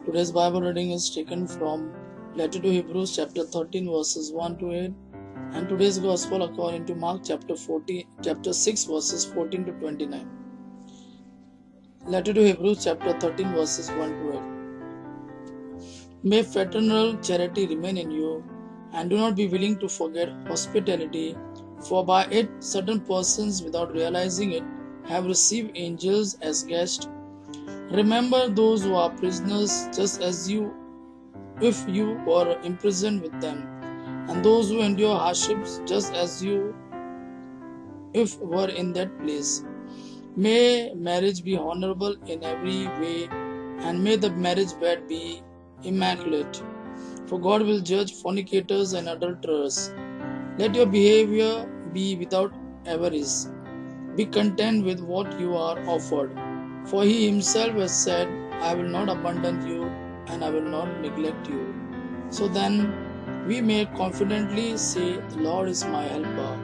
Today's Bible reading is taken from Letter to Hebrews chapter 13 verses 1 to 8, and today's Gospel according to Mark chapter 6 verses 14 to 29. Letter to Hebrews chapter 13 verses 1 to 8. May fraternal charity remain in you, and do not be willing to forget hospitality, for by it certain persons, without realizing it, have received angels as guests. Remember those who are prisoners, just as if you were imprisoned with them, and those who endure hardships, just as you if were in that place. May marriage be honorable in every way, and may the marriage bed be immaculate. For God will judge fornicators and adulterers. Let your behavior be without avarice. Be content with what you are offered. For he himself has said, I will not abandon you, and I will not neglect you. So then we may confidently say, the Lord is my helper.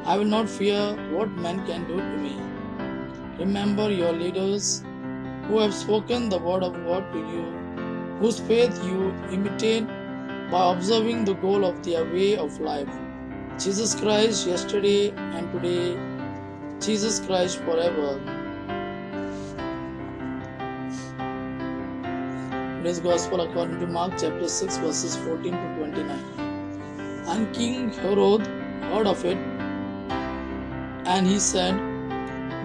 I will not fear what man can do to me. Remember your leaders who have spoken the word of God to you, whose faith you imitate by observing the goal of their way of life. Jesus Christ yesterday and today, Jesus Christ forever. Today's Gospel according to Mark chapter 6 verses 14 to 29. And King Herod heard of it, and he said,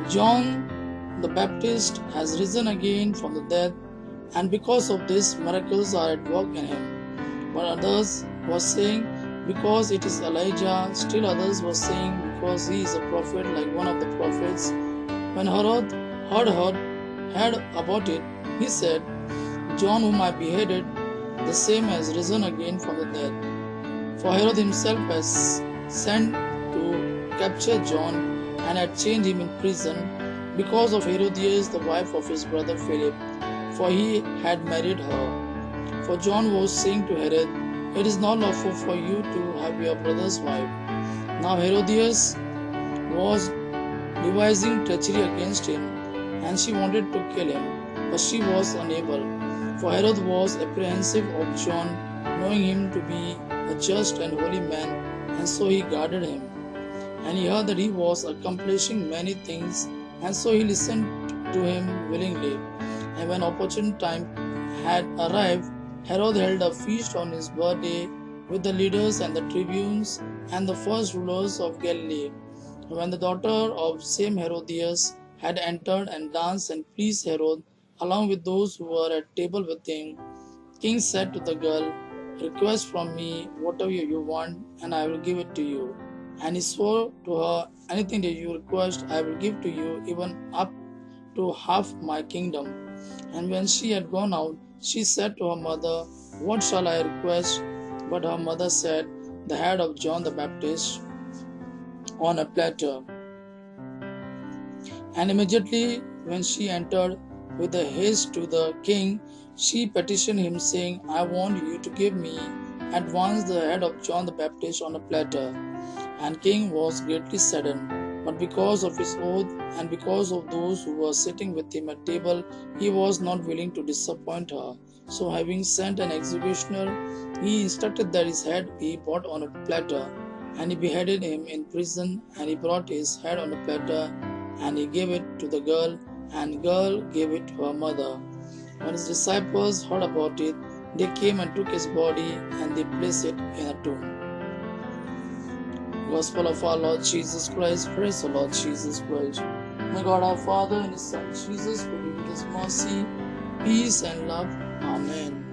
John the Baptist has risen again from the dead, and because of this miracles are at work in him. But others were saying, because it is Elijah. Still others were saying, because he is a prophet like one of the prophets. When Herod heard about it, he said, John whom I beheaded, the same has risen again from the dead. For Herod himself has sent to capture John, and had chained him in prison because of Herodias, the wife of his brother Philip, for he had married her. For John was saying to Herod, it is not lawful for you to have your brother's wife. Now Herodias was devising treachery against him, and she wanted to kill him, but she was unable. For Herod was apprehensive of John, knowing him to be a just and holy man, and so he guarded him. And he heard that he was accomplishing many things, and so he listened to him willingly. And when opportune time had arrived, Herod held a feast on his birthday with the leaders and the tribunes and the first rulers of Galilee. And when the daughter of same Herodias had entered and danced and pleased Herod, along with those who were at table with him, the king said to the girl, request from me whatever you want, and I will give it to you. And he swore to her, anything that you request, I will give to you, even up to half my kingdom. And when she had gone out, she said to her mother, what shall I request? But her mother said, the head of John the Baptist on a platter. And immediately when she entered with a haste to the king, she petitioned him, saying, I want you to give me at once the head of John the Baptist on a platter. And king was greatly saddened, but because of his oath and because of those who were sitting with him at table, he was not willing to disappoint her. So having sent an executioner, he instructed that his head be brought on a platter, and he beheaded him in prison. And he brought his head on a platter, and he gave it to the girl, and the girl gave it to her mother. When his disciples heard about it, they came and took his body, and they placed it in a tomb. Gospel of our Lord Jesus Christ. Praise the Lord Jesus Christ. May God our Father and His Son Jesus fill you with His mercy, peace and love. Amen.